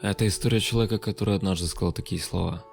Это история человека, который однажды сказал такие слова.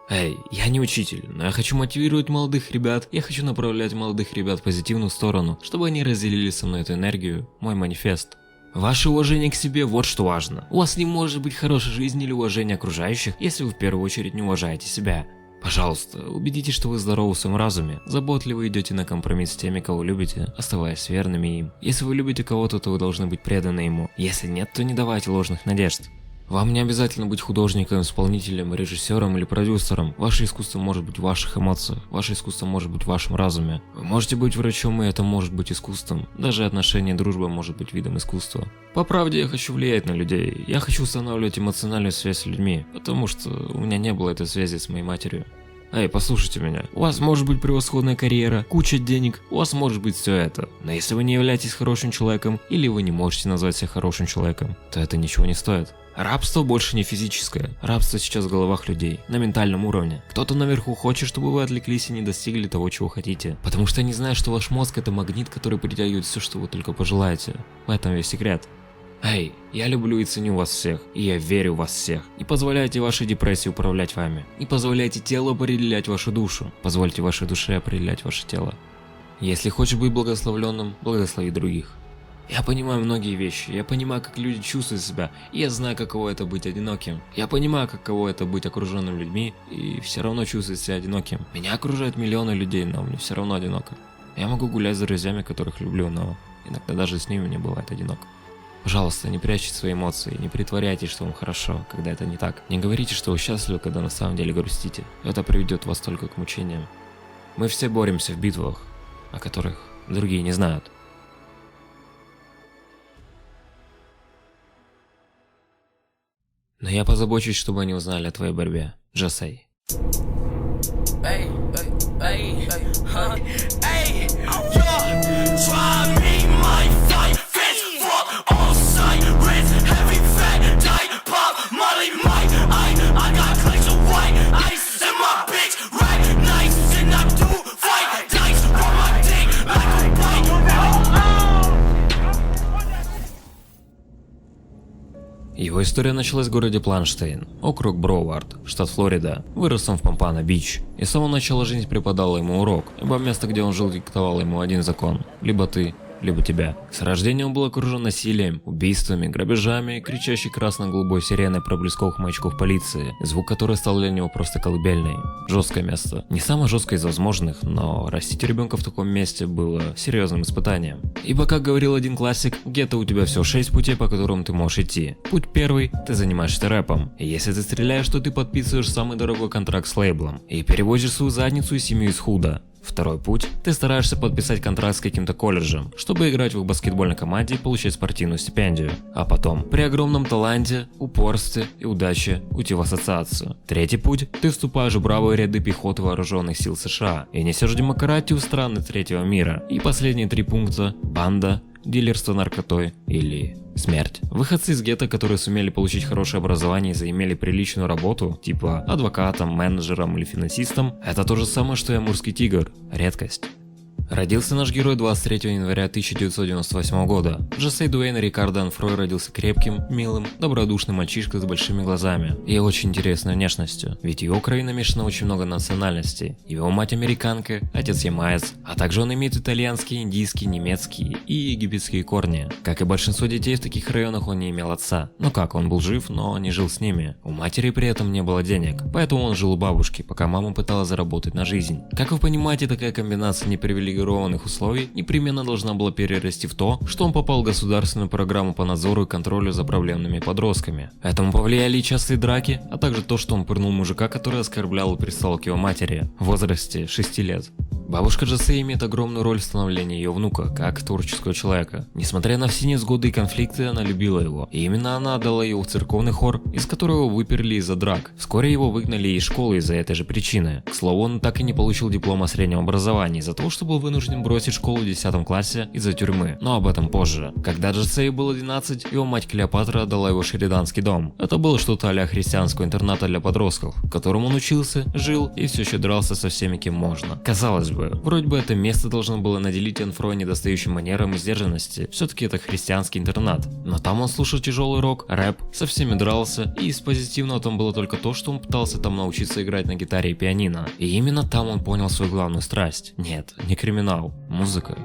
Эй, я не учитель, но я хочу мотивировать молодых ребят, я хочу направлять молодых ребят в позитивную сторону, чтобы они разделили со мной эту энергию, мой манифест. Ваше уважение к себе – вот что важно. У вас не может быть хорошей жизни или уважения окружающих, если вы в первую очередь не уважаете себя. Пожалуйста, убедитесь, что вы здоровы в своем разуме, заботливо идете на компромисс с теми, кого любите, оставаясь верными им. Если вы любите кого-то, то вы должны быть преданы ему, если нет, то не давайте ложных надежд. Вам не обязательно быть художником, исполнителем, режиссером или продюсером. Ваше искусство может быть в ваших эмоциях, ваше искусство может быть в вашем разуме. Вы можете быть врачом, и это может быть искусством. Даже отношения и дружба может быть видом искусства. По правде, я хочу влиять на людей. Я хочу устанавливать эмоциональную связь с людьми, потому что у меня не было этой связи с моей матерью. Эй, послушайте меня. У вас может быть превосходная карьера, куча денег, у вас может быть все это. Но если вы не являетесь хорошим человеком, или вы не можете назвать себя хорошим человеком, то это ничего не стоит. Рабство больше не физическое. Рабство сейчас в головах людей, на ментальном уровне. Кто-то наверху хочет, чтобы вы отвлеклись и не достигли того, чего хотите. Потому что они знают, что ваш мозг — это магнит, который притягивает все, что вы только пожелаете. В этом весь секрет. Эй, я люблю и ценю вас всех, и я верю в вас всех. Не позволяйте вашей депрессии управлять вами. Не позволяйте телу определять вашу душу. Позвольте вашей душе определять ваше тело. Если хочешь быть благословленным, благослови других. Я понимаю многие вещи, я понимаю, как люди чувствуют себя, и я знаю, каково это быть одиноким. Я понимаю, каково это быть окруженным людьми, и все равно чувствовать себя одиноким. Меня окружают миллионы людей, но мне все равно одиноко. Я могу гулять с друзьями, которых люблю, но иногда даже с ними мне бывает одиноко. Пожалуйста, не прячьте свои эмоции, не притворяйтесь, что вам хорошо, когда это не так. Не говорите, что вы счастливы, когда на самом деле грустите. Это приведет вас только к мучениям. Мы все боремся в битвах, о которых другие не знают. Но я позабочусь, чтобы они узнали о твоей борьбе. Джасей. Его история началась в городе Планштейн, округ Броуард, штат Флорида. Вырос он в Помпано-Бич, и с самого начала жизнь преподала ему урок, ибо место, где он жил, диктовало ему один закон: либо ты, либо тебя. С рождения он был окружен насилием, убийствами, грабежами и кричащей красно-голубой сиреной проблесковых маячков полиции, звук которой стал для него просто колыбельной. Жесткое место. Не самое жесткое из возможных, но растить ребенка в таком месте было серьезным испытанием. Ибо, как говорил один классик, где-то у тебя всего 6 путей, по которым ты можешь идти. Путь первый – ты занимаешься рэпом. И если ты стреляешь, то ты подписываешь самый дорогой контракт с лейблом и перевозишь свою задницу и семью из худа. Второй путь – ты стараешься подписать контракт с каким-то колледжем, чтобы играть в их баскетбольной команде и получать спортивную стипендию. А потом, при огромном таланте, упорстве и удаче, уйти в ассоциацию. Третий путь – ты вступаешь в бравые ряды пехоты вооруженных сил США и несешь демократию в страны третьего мира. И последние 3 пункта – банда, дилерство наркотой или смерть. Выходцы из гетто, которые сумели получить хорошее образование и заимели приличную работу, типа адвокатом, менеджером или финансистом, это то же самое, что и амурский тигр. Редкость. Родился наш герой 23 января 1998 года. Джасей Дуэйн Рикардо Анфрой родился крепким, милым, добродушным мальчишкой с большими глазами и очень интересной внешностью, ведь в его крови намешано очень много национальностей. Его мать американка, отец ямаец, а также он имеет итальянские, индийские, немецкие и египетские корни. Как и большинство детей в таких районах, он не имел отца. Ну как, он был жив, но не жил с ними. У матери при этом не было денег, поэтому он жил у бабушки, пока мама пыталась заработать на жизнь. Как вы понимаете, такая комбинация непривилегированных условий непременно должна была перерасти в то, что он попал в государственную программу по надзору и контролю за проблемными подростками. Этому повлияли и частые драки, а также то, что он пырнул мужика, который оскорблял и пристал к его матери в возрасте 6 лет. Бабушка Джасей имеет огромную роль в становлении ее внука, как творческого человека. Несмотря на все невзгоды и конфликты, она любила его. И именно она отдала его в церковный хор, из которого выперли из-за драк. Вскоре его выгнали из школы из-за этой же причины. К слову, он так и не получил диплома среднего образования из-за того, что был вынужден бросить школу в 10 классе из-за тюрьмы. Но об этом позже. Когда Джасею было 12, его мать Клеопатра отдала его в шериданский дом. Это было что-то а-ля христианского интерната для подростков, в котором он учился, жил и все еще дрался со всеми, кем можно. Казалось бы, бы. Вроде бы это место должно было наделить Энфро недостающим манерам и сдержанности. Все-таки это христианский интернат. Но там он слушал тяжелый рок, рэп, со всеми дрался, и из позитивного там было только то, что он пытался там научиться играть на гитаре и пианино. И именно там он понял свою главную страсть. Нет, не криминал, музыка.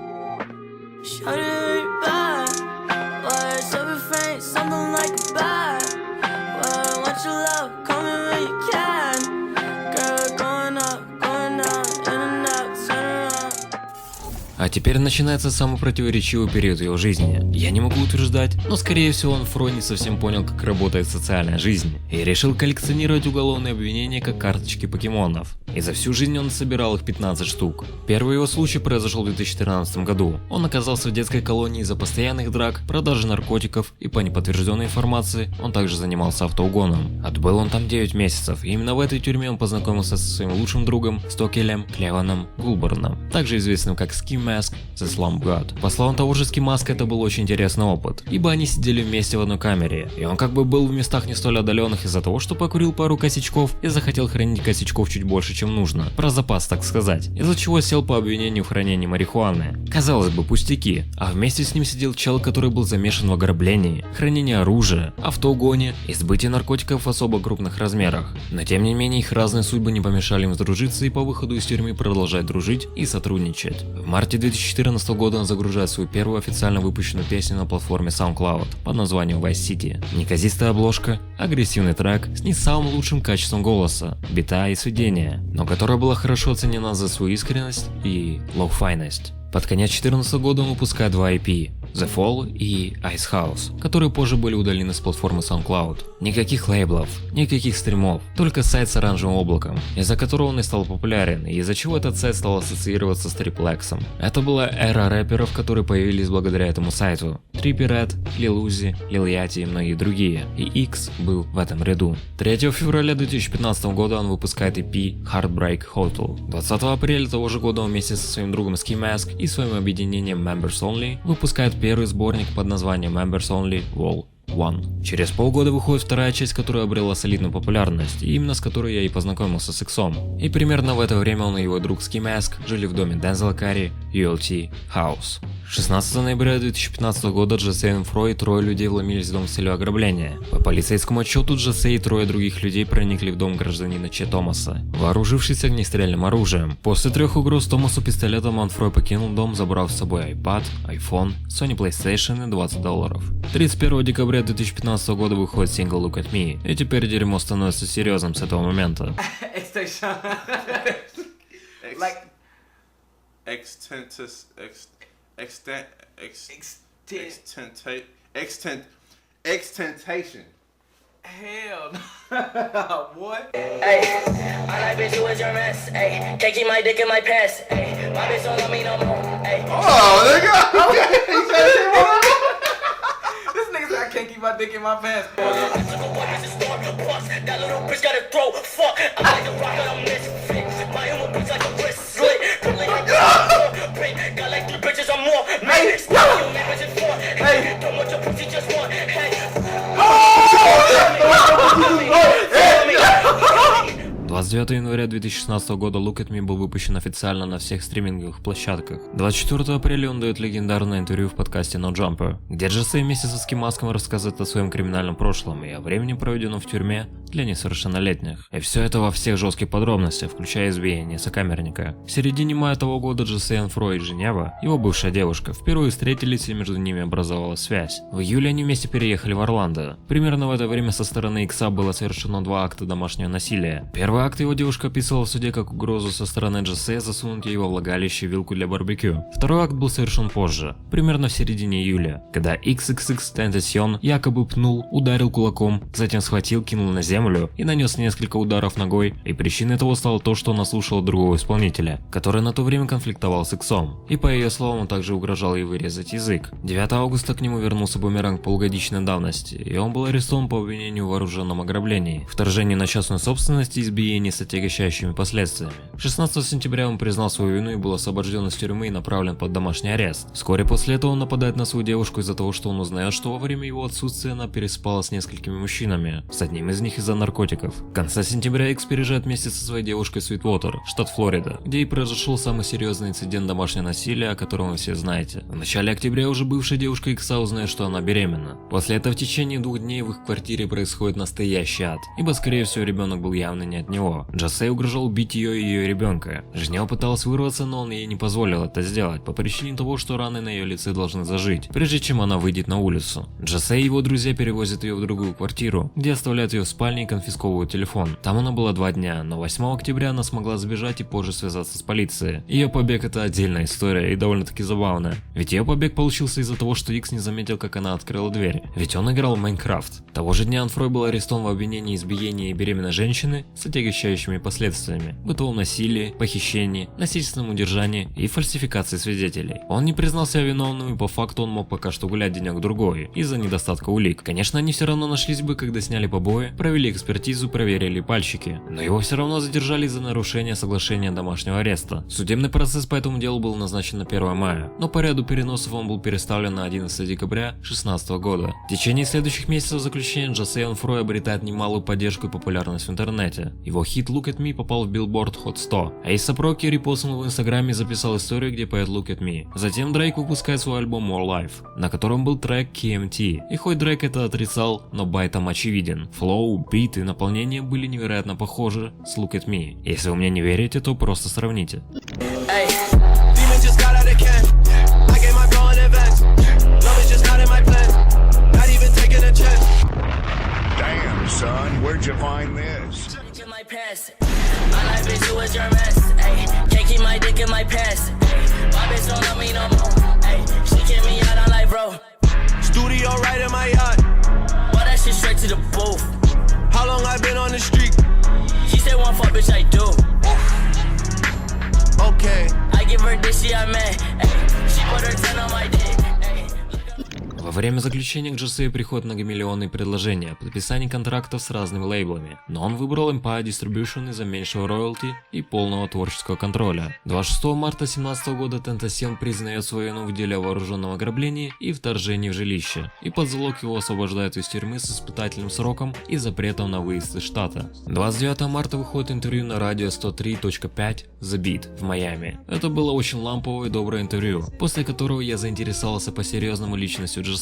А теперь начинается самый противоречивый период его жизни. Я не могу утверждать, но скорее всего Энфро не совсем понял, как работает социальная жизнь, и решил коллекционировать уголовные обвинения как карточки покемонов. И за всю жизнь он собирал их 15 штук. Первый его случай произошел в 2013 году. Он оказался в детской колонии из-за постоянных драк, продажи наркотиков, и по неподтвержденной информации он также занимался автоугоном. Отбыл он там 9 месяцев, и именно в этой тюрьме он познакомился со своим лучшим другом Стокелем Клеваном Гулборном, также известным как Ski Mask The Slump God. По словам того же Ski Mask, это был очень интересный опыт, ибо они сидели вместе в одной камере, и он как бы был в местах не столь отдаленных из-за того, что покурил пару косячков и захотел хранить косячков чуть больше, чем нужно, про запас, так сказать, из-за чего сел по обвинению в хранении марихуаны. Казалось бы, пустяки, а вместе с ним сидел чел, который был замешан в ограблении, хранении оружия, автоугоне и сбытии наркотиков в особо крупных размерах. Но тем не менее их разные судьбы не помешали им сдружиться и по выходу из тюрьмы продолжать дружить и сотрудничать. В марте 2014 года он загружает свою первую официально выпущенную песню на платформе SoundCloud под названием Vice City. Неказистая обложка, агрессивный трек с не самым лучшим качеством голоса, бита и сведения, но которая была хорошо оценена за свою искренность и лоу-файность. Под конец 2014 года он выпускает два EP The Fall и Ice House, которые позже были удалены с платформы SoundCloud. Никаких лейблов, никаких стримов, только сайт с оранжевым облаком, из-за которого он и стал популярен, и из-за чего этот сайт стал ассоциироваться с Triple X. Это была эра рэперов, которые появились благодаря этому сайту. Trippie Redd, Lil Uzi, Lil Yachty и многие другие, и X был в этом ряду. 3 февраля 2015 года он выпускает EP Heartbreak Hotel. 20 апреля того же года он вместе со своим другом Ski Mask и своим объединением Members Only выпускает первый сборник под названием Members Only Vol. 1. Через полгода выходит вторая часть, которая обрела солидную популярность, и именно с которой я и познакомился с Иксом. И примерно в это время он и его друг Ski Mask жили в доме Дензела Карри, ULT House. 16 ноября 2015 года Джесей Энфро и трое людей вломились в дом с целью ограбления. По полицейскому отчету Джесей и трое других людей проникли в дом гражданина Че Томаса, вооружившись огнестрельным оружием. После 3 угроз Томасу пистолетом Энфро покинул дом, забрав с собой iPad, iPhone, Sony PlayStation и $20. 31 декабря 2015 года выходит сингл Look at Me, и теперь дерьмо становится серьезным с этого момента. Extentation. Hell no. What? Hey, all I bitch do is your mess. Hey, can't keep my dick in my pants. Hey, my bitch don't love me no more. Hey. Oh, nigga. This nigga said I can't keep my dick in my pants. That little bitch got a throat. Fuck. I'm like a rock, I'm misfit. My humor bitch like a wrist slit. Got like 3 bitches or more. Man, stop you, man, bitches for. Hey, don't want your pussy, just one. Hey. 29 января 2016 года Look at Me был выпущен официально на всех стриминговых площадках. 24 апреля он дает легендарное интервью в подкасте No Jumper, где Джесей вместе со Ski Mask'ом рассказывает о своем криминальном прошлом и о времени, проведенном в тюрьме для несовершеннолетних. И все это во всех жестких подробностях, включая избиение сокамерника. В середине мая того года Джесей Энфро и Женева, его бывшая девушка, впервые встретились и между ними образовалась связь. В июле они вместе переехали в Орландо. Примерно в это время со стороны Икса было совершено 2 акта домашнего насилия. Первый акт его девушка описывала в суде как угрозу со стороны Джесея засунуть ей во влагалище вилку для барбекю. Второй акт был совершен позже, примерно в середине июля, когда XXXTentacion якобы пнул, ударил кулаком, затем схватил, кинул на землю и нанес несколько ударов ногой, и причиной того стало то, что она слушала другого исполнителя, который на то время конфликтовал с Иксом, и по ее словам он также угрожал ей вырезать язык. 9 августа к нему вернулся бумеранг полугодичной давности, и он был арестован по обвинению в вооруженном ограблении, вторжении на частную собственность и избиении избиение с отягощающими последствиями. 16 сентября он признал свою вину и был освобожден из тюрьмы и направлен под домашний арест. Вскоре после этого он нападает на свою девушку из-за того, что он узнает, что во время его отсутствия она переспала с несколькими мужчинами, с одним из них из-за наркотиков. В конце сентября Икс переезжает вместе со своей девушкой в Свитвотер, штат Флорида, где и произошел самый серьезный инцидент домашнего насилия, о котором вы все знаете. В начале октября уже бывшая девушка Икса узнает, что она беременна. После этого в течение 2 дней в их квартире происходит настоящий ад, ибо скорее всего ребенок был явно не от него. Джосей угрожал убить ее и ее ребенка. Женя пыталась вырваться, но он ей не позволил это сделать, по причине того, что раны на ее лице должны зажить, прежде чем она выйдет на улицу. Джосей и его друзья перевозят ее в другую квартиру, где оставляют ее в спальне и конфисковывают телефон. Там она была 2 дня, но 8 октября она смогла сбежать и позже связаться с полицией. Ее побег — это отдельная история и довольно-таки забавная. Ведь ее побег получился из-за того, что Икс не заметил, как она открыла дверь. Ведь он играл в Майнкрафт. Того же дня Анфрой был арестован в обвинении избиения беременной женщины с отягощающими последствиями, бытовом насилии, похищении, насильственном удержании и фальсификации свидетелей. Он не признал себя виновным, и по факту он мог пока что гулять денек-другой из-за недостатка улик. Конечно, они все равно нашлись бы, когда сняли побои, провели экспертизу, проверили пальчики, но его все равно задержали из-за нарушения соглашения домашнего ареста. Судебный процесс по этому делу был назначен на 1 мая, но по ряду переносов он был переставлен на 11 декабря 2016 года. В течение следующих месяцев заключения Джосей Анфрой обретает немалую поддержку и популярность в интернете. Его хит Look at Me попал в Billboard Hot 100, а A$ап Rocky репостнул в инстаграме и записал историю, где поет Look at Me. Затем Дрейк выпускает свой альбом More Life, на котором был трек KMT, и хоть Дрейк это отрицал, но бай там очевиден. Флоу, бит и наполнение были невероятно похожи с Look at Me. Если вы мне не верите, то просто сравните. Damn, son, where'd you find this? My past. My life is you is your mess. Ay, can't keep my dick in my pants. My bitch don't love me no more. Ay, she kick me out on life, bro. Studio right in my yacht. Well, that shit straight to the booth. How long I been on the street? She said one fuck, bitch, I do. Okay. I give her this, she a man. Ay, she put her 10 on my dick. Во время заключения к Джосею приходят многомиллионные предложения о подписании контрактов с разными лейблами, но он выбрал Empire Distribution из-за меньшего роялти и полного творческого контроля. 26 марта 2017 года Tentacion признает свою вину в деле о вооруженном ограблении и вторжении в жилище, и под залог его освобождают из тюрьмы с испытательным сроком и запретом на выезд из штата. 29 марта выходит интервью на радио 103.5 The Beat в Майами. Это было очень ламповое и доброе интервью, после которого я заинтересовался по-серьезному личностью Джосея.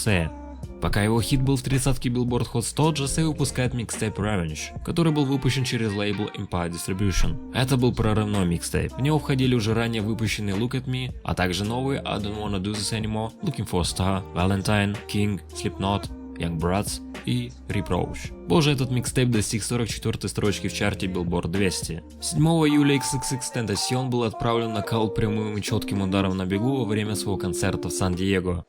Пока его хит был в 30-ке Billboard Hot 100, Джосей выпускает микстейп Revenge, который был выпущен через лейбл Empire Distribution. Это был прорывной микстейп. В него входили уже ранее выпущенные Look at Me, а также новые I Don't Wanna Do This Anymore, Looking for a Star, Valentine, King, Slipknot, Young Brats и Reproach. Позже этот микстейп достиг 44-й строчки в чарте Billboard 200. 7 июля XXXTentacion был отправлен в нокаут прямым и четким ударом на бегу во время своего концерта в Сан-Диего.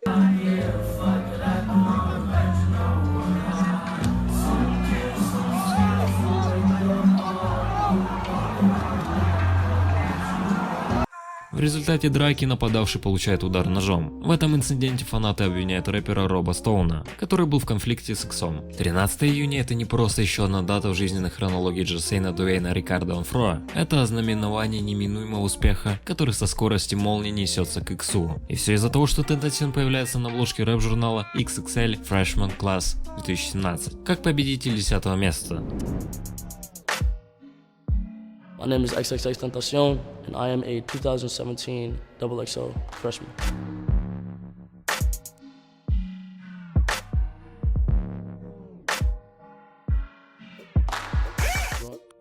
В результате драки нападавший получает удар ножом. В этом инциденте фанаты обвиняют рэпера Роба Стоуна, который был в конфликте с Иксом. 13 июня это не просто еще одна дата в жизненной хронологии Джосейна Дуэйна Рикардо Анфроа. Это ознаменование неминуемого успеха, который со скоростью молнии несется к Иксу. И все из-за того, что Tentacion появляется на обложке рэп-журнала XXL Freshman Class 2017, как победитель 10 места. My name is XXXTentacion, and I am a 2017 XXL freshman.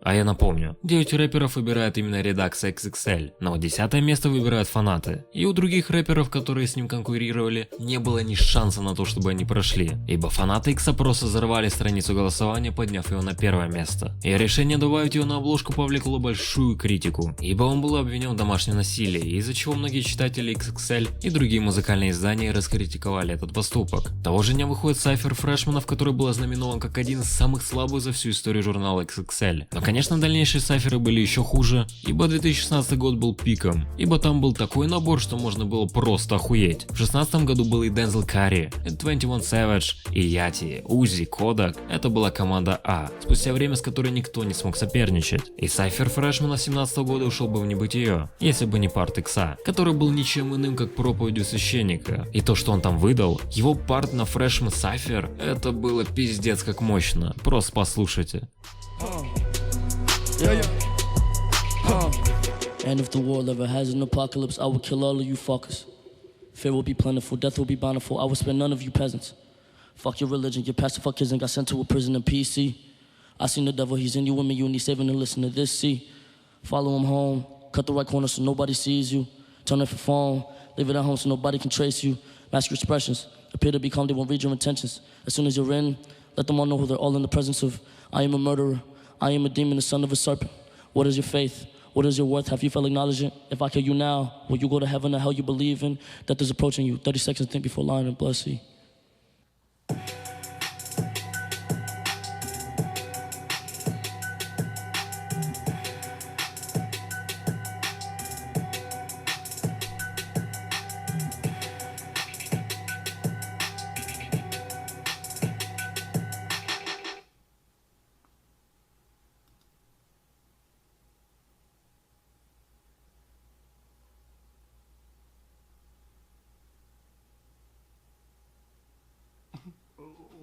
А я напомню, 9 рэперов выбирает именно редакция XXL, но 10 место выбирают фанаты. И у других рэперов, которые с ним конкурировали, не было ни шанса на то, чтобы они прошли, ибо фанаты Икса просто взорвали страницу голосования, подняв его на 1 место. И решение добавить его на обложку повлекло большую критику, ибо он был обвинен в домашнем насилии, из-за чего многие читатели XXL и другие музыкальные издания раскритиковали этот поступок. Того же дня выходит сайфер фрешманов, который был ознаменован как один из самых слабых за всю историю журнала XXL. Наконец Конечно, дальнейшие сайферы были еще хуже, ибо 2016 год был пиком, ибо там был такой набор, что можно было просто охуеть. В 2016 году был и Дензел Карри, и 21 Savage, и Яти, Узи, Кодак. Это была команда А, спустя время с которой никто не смог соперничать. И сайфер фрешмена 2017 года ушел бы в небытие, если бы не парт Икса, который был ничем иным, как проповедью священника. И то, что он там выдал, его парт на фрешмен сайфер, это было пиздец как мощно. Просто послушайте. And if the world ever has an apocalypse, I will kill all of you fuckers. Fear will be plentiful, death will be bountiful. I will spare none of you peasants. Fuck your religion, your pastor fuck kids and got sent to a prison in PC. I seen the devil, he's in you and me, you need saving and listen to this, see. Follow him home, cut the right corner so nobody sees you. Turn off your phone, leave it at home so nobody can trace you. Mask your expressions, appear to be calm, they won't read your intentions. As soon as you're in, let them all know who they're all in the presence of. I am a murderer, I am a demon, the son of a serpent. What is your faith? What is your worth? Have you felt acknowledged it? If I kill you now, will you go to heaven or hell you believe in? Death is approaching you. 30 seconds to think before lying in blood sea.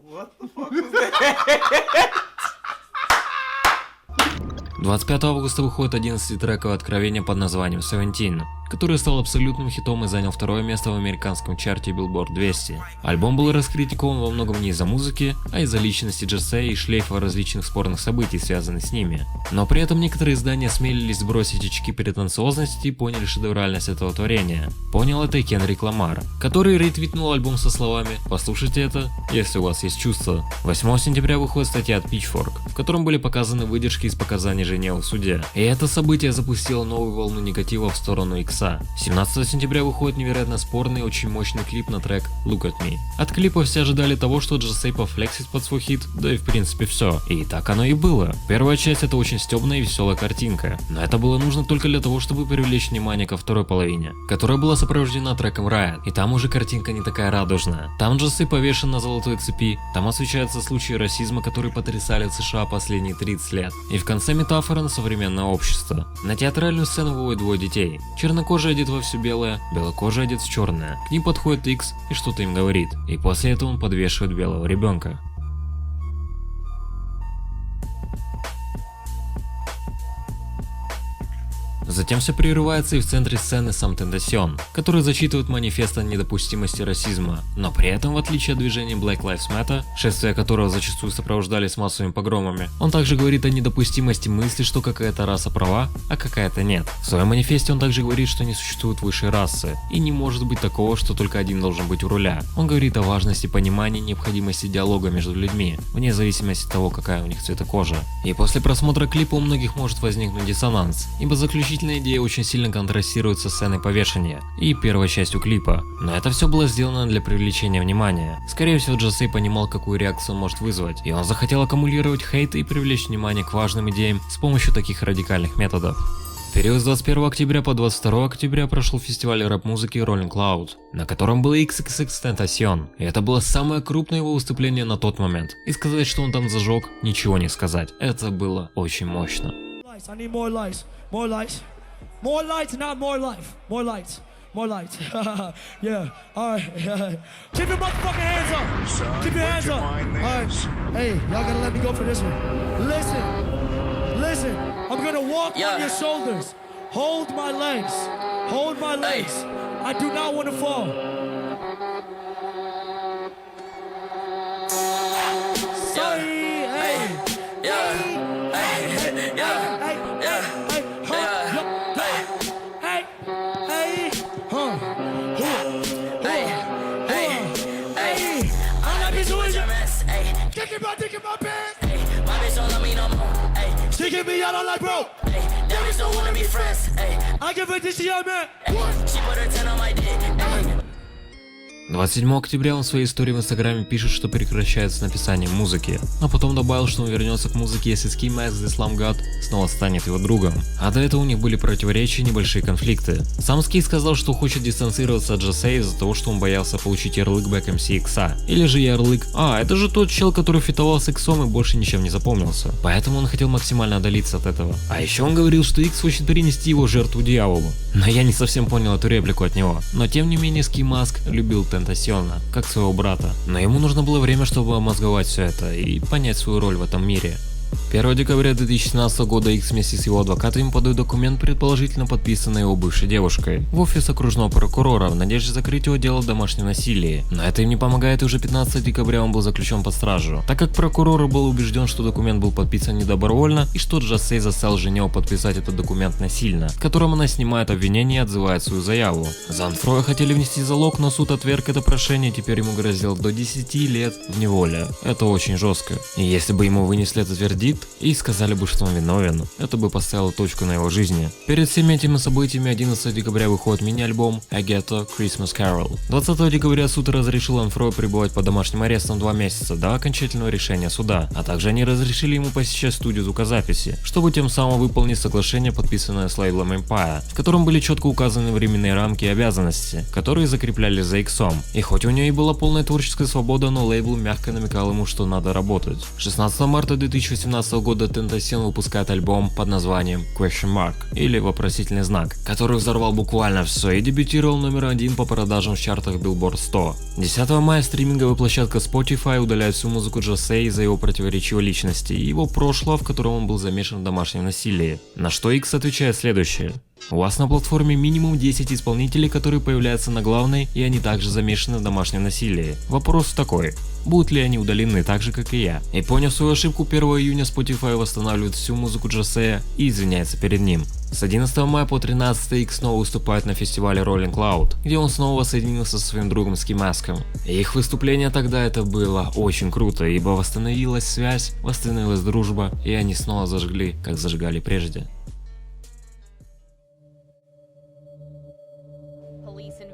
What the fuck was that? 25 августа выходит 11-трековое откровение под названием Seventeen, который стал абсолютным хитом и занял второе место в американском чарте Billboard 200. Альбом был раскритикован во многом не из-за музыки, а из-за личности Джессе и шлейфа различных спорных событий, связанных с ними. Но при этом некоторые издания осмелились сбросить очки претенциозности и поняли шедевральность этого творения. Понял это и Кендрик Ламар, который ретвитнул альбом со словами «Послушайте это, если у вас есть чувства». 8 сентября выходит статья от Pitchfork, в котором были показаны выдержки из показаний Женевы в суде. И это событие запустило новую волну негатива в сторону Икса. 17 сентября выходит невероятно спорный и очень мощный клип на трек Look at Me. От клипа все ожидали того, что Джессе пофлексит под свой хит, да и в принципе все. И так оно и было. Первая часть — это очень стебная и веселая картинка, но это было нужно только для того, чтобы привлечь внимание ко второй половине, которая была сопровождена треком Riot. И там уже картинка не такая радужная. Там Джессе повешен на золотой цепи, там освещаются случаи расизма, которые потрясали в США последние 30 лет. И в конце метафора на современное общество. На театральную сцену выводят двое детей. Чернокожий одет во все белое, белокожий одет в черное. К ним подходит Икс и что-то им говорит. И после этого он подвешивает белого ребенка. Затем все прерывается, и в центре сцены сам Тентасион, который зачитывает манифест о недопустимости расизма, но при этом, в отличие от движения Black Lives Matter, шествия которого зачастую сопровождались массовыми погромами, он также говорит о недопустимости мысли, что какая-то раса права, а какая-то нет. В своем манифесте он также говорит, что не существует высшей расы, и не может быть такого, что только один должен быть у руля. Он говорит о важности понимания и необходимости диалога между людьми, вне зависимости от того, какая у них цвета кожи. И после просмотра клипа у многих может возникнуть диссонанс, ибо заключительная идея очень сильно контрастирует со сценой повешения и первой частью клипа. Но это все было сделано для привлечения внимания. Скорее всего, Джессе понимал, какую реакцию он может вызвать, и он захотел аккумулировать хейт и привлечь внимание к важным идеям с помощью таких радикальных методов. В период с 21 октября по 22 октября прошел фестиваль рэп-музыки Rolling Loud, на котором был XXXTentacion, и это было самое крупное его выступление на тот момент. И сказать, что он там зажег, ничего не сказать. Это было очень мощно. I need more lights, more lights, more lights, not more life, more lights, more lights. Yeah, all right. Keep your motherfucking hands up. Son, Keep your where'd hands you up. find All right. this? Hey, y'all gotta let me go for this one. Listen. I'm gonna walk on your shoulders. Hold my legs. Hold my legs. I do not want to fall. Sorry. Hey. Dick in my pants. My bitch don't love me no more. She give me out on like bro. That bitch don't wanna be friends. I give her this to your man. She put her 10 on my dick. 27 октября он в своей истории в инстаграме пишет, что прекращает с написанием музыки, но потом добавил, что он вернется к музыке, если Ski Mask The Slum God снова станет его другом. А до этого у них были противоречия и небольшие конфликты. Сам Ski сказал, что хочет дистанцироваться от Jose из-за того, что он боялся получить ярлык Back MC X, или же ярлык это же тот чел, который фитовал с Иксом и больше ничем не запомнился. Поэтому он хотел максимально отдалиться от этого. А еще он говорил, что Икс хочет принести его жертву дьяволу. Но я не совсем понял эту реплику от него. Но тем не менее Ski Mask любил Тентасиона, как своего брата. Но ему нужно было время, чтобы обмозговать все это и понять свою роль в этом мире. 1 декабря 2017 года Икс вместе с его адвокатами подают документ, предположительно подписанный его бывшей девушкой, в офис окружного прокурора в надежде закрыть его дело о домашнем насилии. Но это им не помогает, и уже 15 декабря он был заключен под стражу, так как прокурор был убежден, что документ был подписан недобровольно и что Джосей заставил жену подписать этот документ насильно, в котором она снимает обвинение и отзывает свою заяву. За Анфроя хотели внести залог, но суд отверг это прошение, и теперь ему грозило до 10 лет в неволе. Это очень жестко. И если бы ему вынесли этот вердикт и сказали бы, что он виновен, это бы поставило точку на его жизни. Перед всеми этими событиями 11 декабря выходит мини-альбом A Ghetto Christmas Carol. 20 декабря суд разрешил Анфрою пребывать под домашним арестом 2 месяца до окончательного решения суда, а также они разрешили ему посещать студию звукозаписи, чтобы тем самым выполнить соглашение, подписанное с лейблом Empire, в котором были четко указаны временные рамки и обязанности, которые закреплялись за Иксом. И хоть у него и была полная творческая свобода, но лейбл мягко намекал ему, что надо работать. 16 марта 2018 года Тентасион выпускает альбом под названием Question Mark, или вопросительный знак, который взорвал буквально все и дебютировал номер 1 по продажам в чартах Billboard 100. 10 мая стриминговая площадка Spotify удаляет всю музыку Джосей из-за его противоречивой личности и его прошлого, в котором он был замешан в домашнем насилии. На что Икс отвечает следующее: у вас на платформе минимум 10 исполнителей, которые появляются на главной, и они также замешаны в домашнем насилии. Вопрос такой: будут ли они удалены так же, как и я? И поняв свою ошибку, 1 июня Spotify восстанавливает всю музыку Джосея и извиняется перед ним. С 11 мая по 13 Икс снова выступает на фестивале Rolling Loud, где он снова соединился со своим другом Ski Mask'ом. И их выступление тогда это было очень круто, ибо восстановилась связь, восстановилась дружба, и они снова зажгли, как зажигали прежде.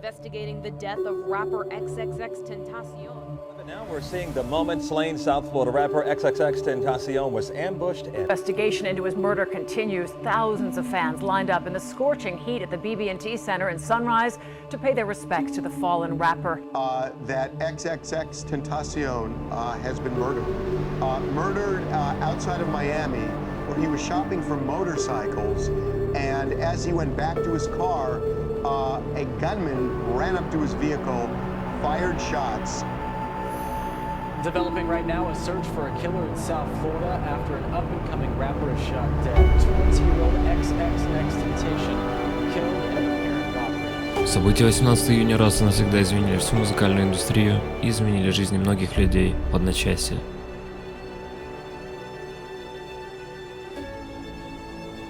Investigating the death of rapper XXXTentacion. Now we're seeing the moment slain South Florida rapper XXXTentacion was ambushed. Investigation into his murder continues. Thousands of fans lined up in the scorching heat at the BB&T Center in Sunrise to pay their respects to the fallen rapper. That XXXTentacion has been murdered. Murdered outside of Miami, where he was shopping for motorcycles, and as he went back to his car, a gunman ran up to his vehicle, fired shots. Developing right now, a search for a killer in South Florida after an up-and-coming rapper is shot dead. 20-year-old XXXTentacion killed in an apparent robbery. События 18 июня раз и навсегда изменили всю музыкальную индустрию и изменили жизни многих людей в одночасье.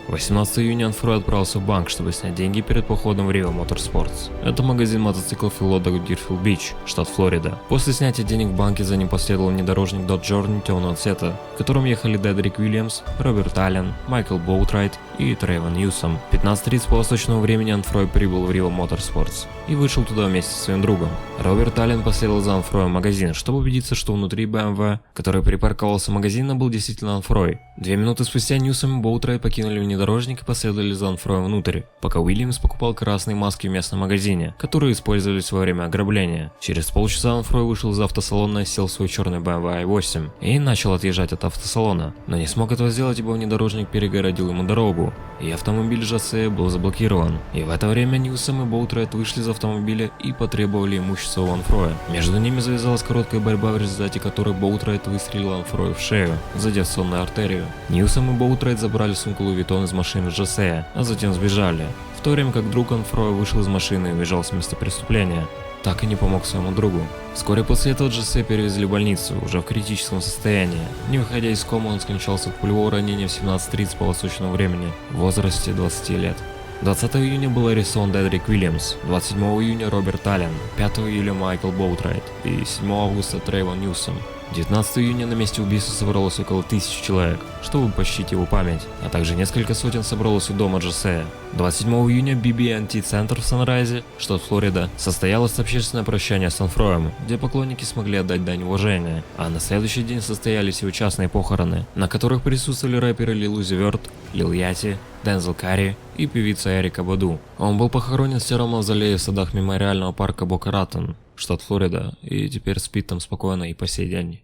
18 июня Анфрой отправился в банк, чтобы снять деньги перед походом в Rio Motorsports. Это магазин мотоциклов и лодок в Дирфилд-Бич, штат Флорида. После снятия денег в банке за ним последовал внедорожник Dodge Journey темного цвета, в котором ехали Дедрик Уильямс, Роберт Аллен, Майкл Боутрайт и Трейвон Ньюсом. В 15:30 по восточному времени Анфрой прибыл в Rio Motorsports и вышел туда вместе со своим другом. Роберт Аллен последовал за Анфроем в магазин, чтобы убедиться, что внутри BMW, который припарковался магазина, был действительно Анфрой. 2 минуты спустя Ньюсом и Боутрайт покинули внедорожник и последовали за Анфроем внутрь, пока Уильямс покупал красные маски в местном магазине, которые использовались во время ограбления. Через полчаса Анфрой вышел из автосалона и сел в свой черный BMW i8 и начал отъезжать от автосалона, но не смог этого сделать, ибо внедорожник перегородил ему дорогу, и автомобиль Джосея был заблокирован. И в это время Ньюсом и Боутрайт вышли из автомобиля и потребовали имущество у Анфроя. Между ними завязалась короткая борьба, в результате которой Боутрайт выстрелил Анфрою в шею, задев сонную артерию. Ньюсом и Боутрайт забрали сумку Луи Виттон из машины Джосея, а затем сбежали, в то время как друг Анфроя вышел из машины и убежал с места преступления, так и не помог своему другу. Вскоре после этого Джосея перевезли в больницу, уже в критическом состоянии. Не выходя из комы, он скончался от пулевого ранения в 17:30 по восточному времени, в возрасте 20 лет. 20 июня был арестован Дедрик Уильямс, 27 июня Роберт Аллен, 5 июля Майкл Боутрайт и 7 августа Трейвон Ньюсом. 19 июня на месте убийства собралось около 1000 человек, чтобы почтить его память, а также несколько сотен собралось у дома Джосея. 27 июня в BB&T-центр в Санрайзе, штат Флорида, состоялось общественное прощание с Санфроем, где поклонники смогли отдать дань уважения, а на следующий день состоялись его частные похороны, на которых присутствовали рэперы Lil Uzi Vert, Lil Yachty, Дензел Карри и певица Эрика Баду. Он был похоронен в сером мавзолее в садах мемориального парка Бока-Ратон, штат Флорида, и теперь спит там спокойно и по сей день.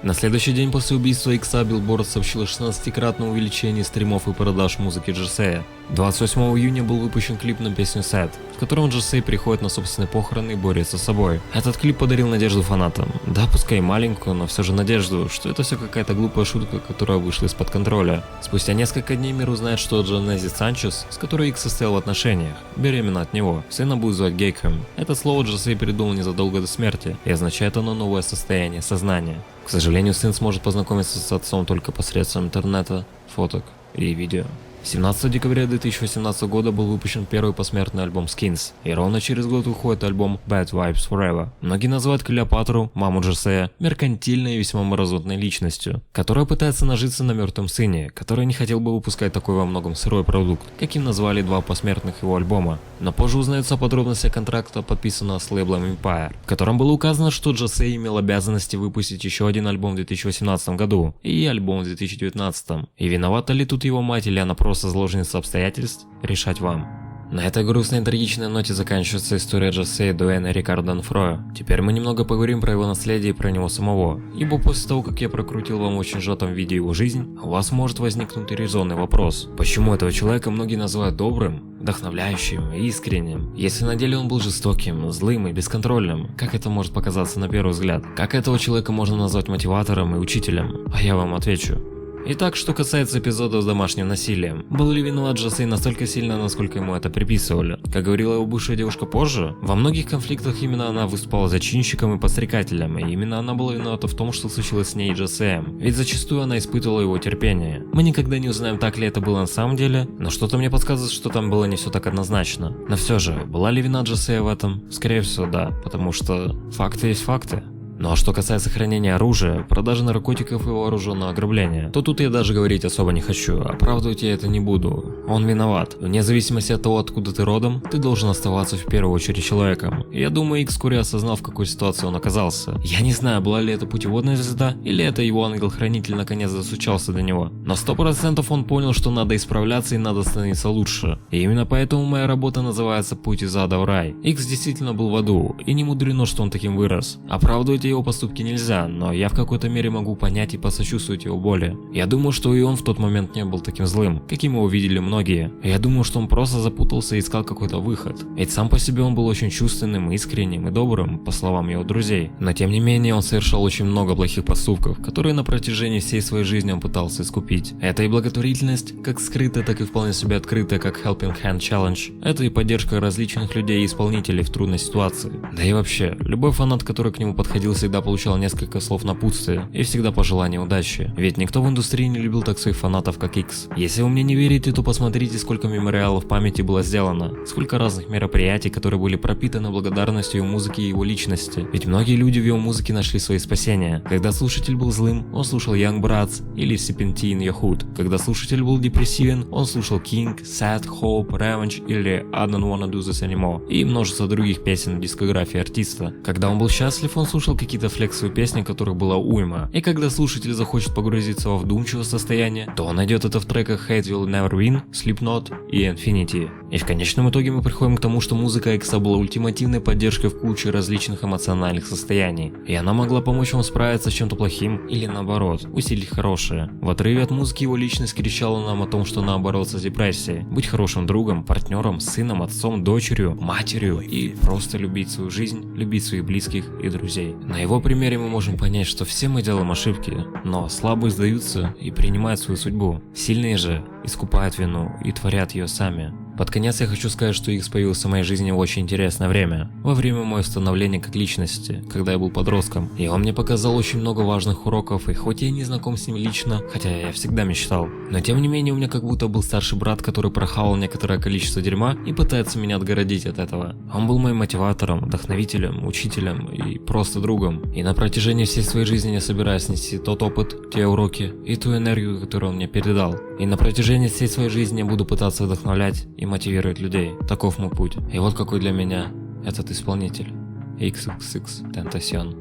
На следующий день после убийства Икса Billboard сообщил о 16-кратном увеличении стримов и продаж музыки Джосея. 28 июня был выпущен клип на песню Sad, в котором Джосей приходит на собственные похороны и борется с собой. Этот клип подарил надежду фанатам. Да, пускай и маленькую, но все же надежду, что это все какая-то глупая шутка, которая вышла из-под контроля. Спустя несколько дней мир узнает, что Джонези Санчес, с которой Икс состоял в отношениях, беременна от него. Сына будет звать Гейкхэм. Это слово Джосей придумал незадолго до смерти, и означает оно новое состояние сознания. К сожалению, сын сможет познакомиться с отцом только посредством интернета, фоток и видео. 17 декабря 2018 года был выпущен первый посмертный альбом Skins, и ровно через год выходит альбом Bad Vibes Forever. Многие называют Клеопатру, маму Джосея, меркантильной и весьма мразотной личностью, которая пытается нажиться на мертвом сыне, который не хотел бы выпускать такой во многом сырой продукт, каким назвали два посмертных его альбома. Но позже узнаются подробности контракта, подписанного с лейблом Empire, в котором было указано, что Джосей имел обязанности выпустить еще один альбом в 2018 году и альбом в 2019. И виновата ли тут его мать или она просто заложница обстоятельств, решать вам. На этой грустной и трагичной ноте заканчивается история Джосея Дуэйна Рикардо Онфроя. Теперь мы немного поговорим про его наследие и про него самого, ибо после того, как я прокрутил вам в очень сжатом виде его жизнь, у вас может возникнуть резонный вопрос. Почему этого человека многие называют добрым, вдохновляющим и искренним, если на деле он был жестоким, злым и бесконтрольным? Как это может показаться на первый взгляд? Как этого человека можно назвать мотиватором и учителем? А я вам отвечу. Итак, что касается эпизода с домашним насилием. Был ли виноват Джосей настолько сильно, насколько ему это приписывали? Как говорила его бывшая девушка позже, во многих конфликтах именно она выступала зачинщиком и подстрекателем, и именно она была виновата в том, что случилось с ней и Джосеем, ведь зачастую она испытывала его терпение. Мы никогда не узнаем, так ли это было на самом деле, но что-то мне подсказывает, что там было не все так однозначно. Но все же, была ли вина Джосея в этом? Скорее всего, да, потому что факты есть факты. Ну а что касается хранения оружия, продажи наркотиков и вооруженного ограбления, то тут я даже говорить особо не хочу, оправдывать я это не буду. Он виноват. Вне зависимости от того, откуда ты родом, ты должен оставаться в первую очередь человеком. И я думаю, Икс вскоре осознал, в какой ситуации он оказался. Я не знаю, была ли это путеводная звезда, или это его ангел-хранитель наконец засучался до него. Но 100% он понял, что надо исправляться и надо становиться лучше. И именно поэтому моя работа называется «Путь из ада в рай». Икс действительно был в аду, и не мудрено, что он таким вырос. Оправдывать его поступки нельзя, но я в какой-то мере могу понять и посочувствовать его боли. Я думаю, что и он в тот момент не был таким злым, каким его видели многие. Я думаю, что он просто запутался и искал какой-то выход. Ведь сам по себе он был очень чувственным, искренним и добрым, по словам его друзей. Но тем не менее он совершал очень много плохих поступков, которые на протяжении всей своей жизни он пытался искупить. Это и благотворительность, как скрытая, так и вполне себе открытая, как Helping Hand Challenge. Это и поддержка различных людей и исполнителей в трудной ситуации. Да и вообще, любой фанат, который к нему подходил, всегда получал несколько слов напутствия и всегда пожелания удачи. Ведь никто в индустрии не любил так своих фанатов, как Икс. Если вы мне не верите, то посмотрите, сколько мемориалов памяти было сделано, сколько разных мероприятий, которые были пропитаны благодарностью его музыки и его личности. Ведь многие люди в его музыке нашли свои спасения. Когда слушатель был злым, он слушал Young Brats или Serpentine in Your Hood. Когда слушатель был депрессивен, он слушал King, Sad, Hope, Revenge или I Don't Wanna Do This Anymore и множество других песен в дискографии артиста. Когда он был счастлив, он слушал какие-то флексовые песни, которых была уйма. И когда слушатель захочет погрузиться во вдумчивое состояние, то он найдет это в треках Hate Will Never Win, Slipknot и Infinity. И в конечном итоге мы приходим к тому, что музыка Икса была ультимативной поддержкой в куче различных эмоциональных состояний. И она могла помочь вам справиться с чем-то плохим или наоборот, усилить хорошее. В отрыве от музыки его личность кричала нам о том, что надо бороться с депрессией, быть хорошим другом, партнером, сыном, отцом, дочерью, матерью и просто любить свою жизнь, любить своих близких и друзей. На его примере мы можем понять, что все мы делаем ошибки, но слабые сдаются и принимают свою судьбу. Сильные же искупают вину и творят ее сами. Под конец я хочу сказать, что Икс появился в моей жизни в очень интересное время. Во время моего становления как личности, когда я был подростком. И он мне показал очень много важных уроков, и хоть я не знаком с ним лично, хотя я всегда мечтал, но тем не менее у меня как будто был старший брат, который прохавал некоторое количество дерьма и пытается меня отгородить от этого. Он был моим мотиватором, вдохновителем, учителем и просто другом. И на протяжении всей своей жизни я собираюсь нести тот опыт, те уроки и ту энергию, которую он мне передал. И на протяжении всей своей жизни я буду пытаться вдохновлять и мотивировать людей. Таков мой путь. И вот какой для меня этот исполнитель. XXXTentacion.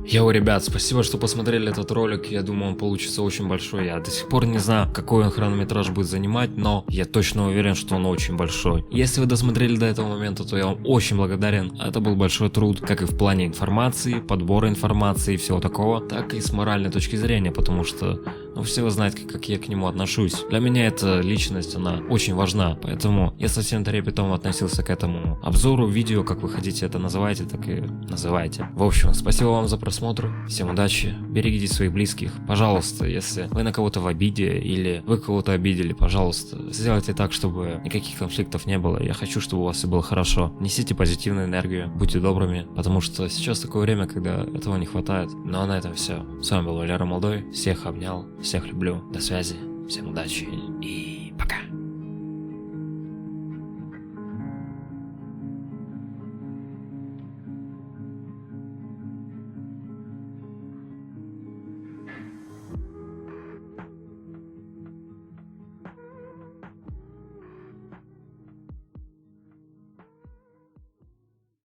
Йоу, ребят, спасибо, что посмотрели этот ролик. Я думаю, он получится очень большой. Я до сих пор не знаю, какой он хронометраж будет занимать, но я точно уверен, что он очень большой. Если вы досмотрели до этого момента, то я вам очень благодарен. Это был большой труд, как и в плане информации, подбора информации и всего такого, так и с моральной точки зрения, потому что, все вы знаете, как я к нему отношусь. Для меня эта личность, она очень важна, поэтому я со всем трепетом относился к этому обзору, видео, как вы хотите это называйте, так и называйте. В общем, спасибо вам за просмотр. Всем удачи, берегите своих близких. Пожалуйста, если вы на кого-то в обиде или вы кого-то обидели, пожалуйста, сделайте так, чтобы никаких конфликтов не было. Я хочу, чтобы у вас все было хорошо. Несите позитивную энергию, будьте добрыми, потому что сейчас такое время, когда этого не хватает. Ну а на этом все. С вами был Валера Молодой. Всех обнял, всех люблю. До связи, всем удачи и пока.